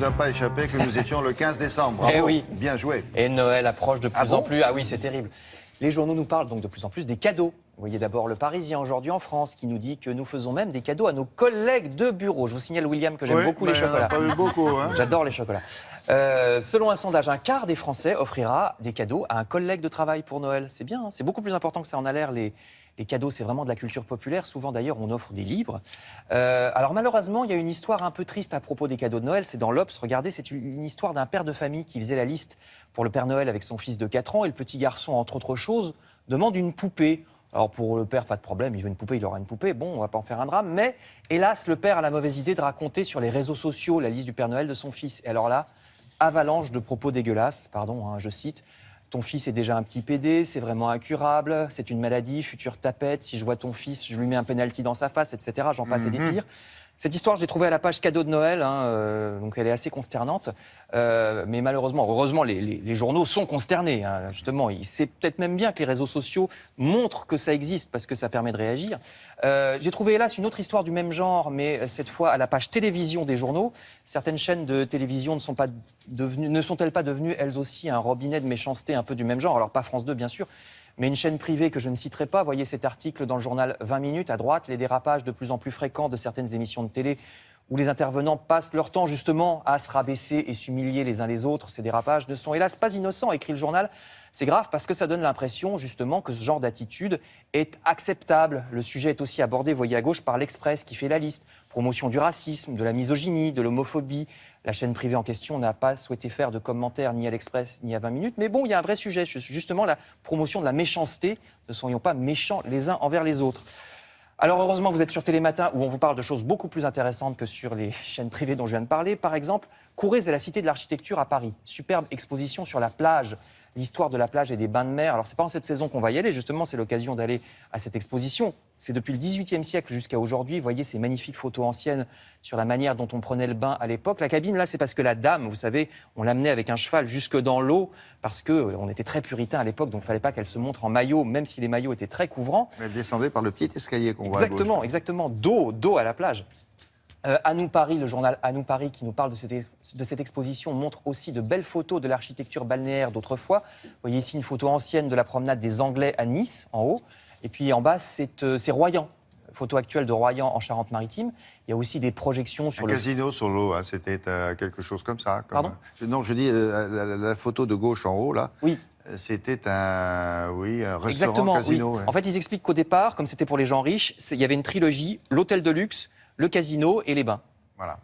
vous a pas échappé que nous étions le 15 décembre. Bravo, Eh oui. bien joué. Et Noël approche de plus bon en plus. Ah oui, c'est terrible. Les journaux nous parlent donc de plus en plus des cadeaux. Vous voyez d'abord Le Parisien aujourd'hui en France qui nous dit que nous faisons même des cadeaux à nos collègues de bureau. Je vous signale, William, que j'aime beaucoup les chocolats. Pas eu beaucoup, hein. J'adore les chocolats. Selon un sondage, un quart des Français offrira des cadeaux à un collègue de travail pour Noël. C'est bien, hein, c'est beaucoup plus important que ça en a l'air. Les cadeaux, c'est vraiment de la culture populaire. Souvent, d'ailleurs, on offre des livres. Alors, malheureusement, il y a une histoire un peu triste à propos des cadeaux de Noël. C'est dans l'Obs. Regardez, c'est une histoire d'un père de famille qui faisait la liste pour le Père Noël avec son fils de 4 ans. Et le petit garçon, entre autres choses, demande une poupée. Alors, pour le père, pas de problème. Il veut une poupée, il aura une poupée. Bon, on va pas en faire un drame. Mais, hélas, le père a la mauvaise idée de raconter sur les réseaux sociaux la liste du Père Noël de son fils. Et alors là, avalanche de propos dégueulasses. Pardon, hein, je cite. Ton fils est déjà un petit PD, c'est vraiment incurable, c'est une maladie, future tapette, si je vois ton fils, je lui mets un penalty dans sa face, etc. J'en passe et des pires. Cette histoire, je l'ai trouvée à la page cadeau de Noël, hein, donc elle est assez consternante. Mais malheureusement, heureusement, les journaux sont consternés, hein, justement. C'est peut-être même bien que les réseaux sociaux montrent que ça existe, parce que ça permet de réagir. J'ai trouvé, hélas, une autre histoire du même genre, mais cette fois à la page télévision des journaux. Certaines chaînes de télévision ne sont-elles pas devenues, elles aussi, un robinet de méchanceté un peu du même genre? Alors, pas France 2, bien sûr, mais une chaîne privée que je ne citerai pas. Voyez cet article dans le journal 20 minutes à droite, les dérapages de plus en plus fréquents de certaines émissions de télé où les intervenants passent leur temps justement à se rabaisser et s'humilier les uns les autres. Ces dérapages ne sont hélas pas innocents, écrit le journal. C'est grave parce que ça donne l'impression justement que ce genre d'attitude est acceptable. Le sujet est aussi abordé, voyez à gauche, par l'Express qui fait la liste. Promotion du racisme, de la misogynie, de l'homophobie. La chaîne privée en question n'a pas souhaité faire de commentaires ni à l'Express ni à 20 minutes. Mais bon, il y a un vrai sujet, justement la promotion de la méchanceté. Ne soyons pas méchants les uns envers les autres. Alors heureusement, vous êtes sur Télématin où on vous parle de choses beaucoup plus intéressantes que sur les chaînes privées dont je viens de parler. Par exemple, Courez à la Cité de l'Architecture à Paris. Superbe exposition sur la plage, l'histoire de la plage et des bains de mer. Alors c'est pas en cette saison qu'on va y aller, justement, c'est l'occasion d'aller à cette exposition. C'est depuis le XVIIIe siècle jusqu'à aujourd'hui. Vous voyez ces magnifiques photos anciennes sur la manière dont on prenait le bain à l'époque. La cabine, là, c'est parce que la dame, vous savez, on l'amenait avec un cheval jusque dans l'eau parce qu'on était très puritains à l'époque, donc il ne fallait pas qu'elle se montre en maillot, même si les maillots étaient très couvrants. Elle descendait par le petit escalier qu'on voit à gauche. Exactement, dos à la plage. À nous Paris, le journal À nous Paris qui nous parle de cette exposition montre aussi de belles photos de l'architecture balnéaire d'autrefois. Vous voyez ici une photo ancienne de la promenade des Anglais à Nice, en haut. Et puis en bas, c'est Royan. Photo actuelle de Royan en Charente-Maritime. Il y a aussi des projections sur un casino sur l'eau, hein, c'était quelque chose comme ça. Pardon ? Non, je dis la photo de gauche en haut, là. Oui. C'était un restaurant Exactement, casino. Oui. Ouais. En fait, ils expliquent qu'au départ, comme c'était pour les gens riches, il y avait une trilogie, l'hôtel de luxe, le casino et les bains. Voilà.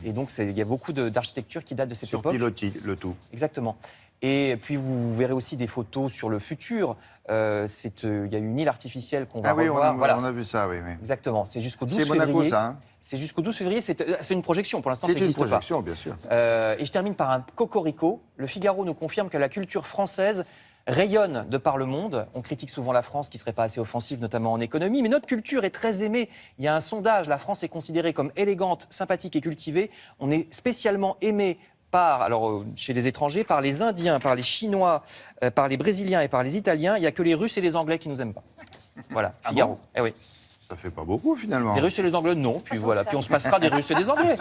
Et donc, il y a beaucoup d'architecture qui date de cette époque. Sur pilotis, le tout. Exactement. Et puis, vous verrez aussi des photos sur le futur. Il y a une île artificielle qu'on va revoir. On a vu ça, oui. Exactement. C'est jusqu'au 12 février. C'est Monaco, ça, hein. C'est jusqu'au 12 février. C'est une projection. Pour l'instant, ça n'existe pas. C'est une projection, bien sûr. Et je termine par un cocorico. Le Figaro nous confirme que la culture française rayonne de par le monde. On critique souvent la France qui ne serait pas assez offensive, notamment en économie, mais notre culture est très aimée. Il y a un sondage, la France est considérée comme élégante, sympathique et cultivée. On est spécialement aimé chez les étrangers, par les Indiens, par les Chinois, par les Brésiliens et par les Italiens. Il n'y a que les Russes et les Anglais qui ne nous aiment pas. Voilà, Figaro. Bon Eh oui. Ça fait pas beaucoup, finalement. Les Russes et les Anglais, non. Puis voilà, puis on se passera des Russes et des Anglais.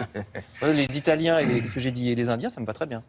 Les Italiens et ce que j'ai dit, et les Indiens, ça me va très bien.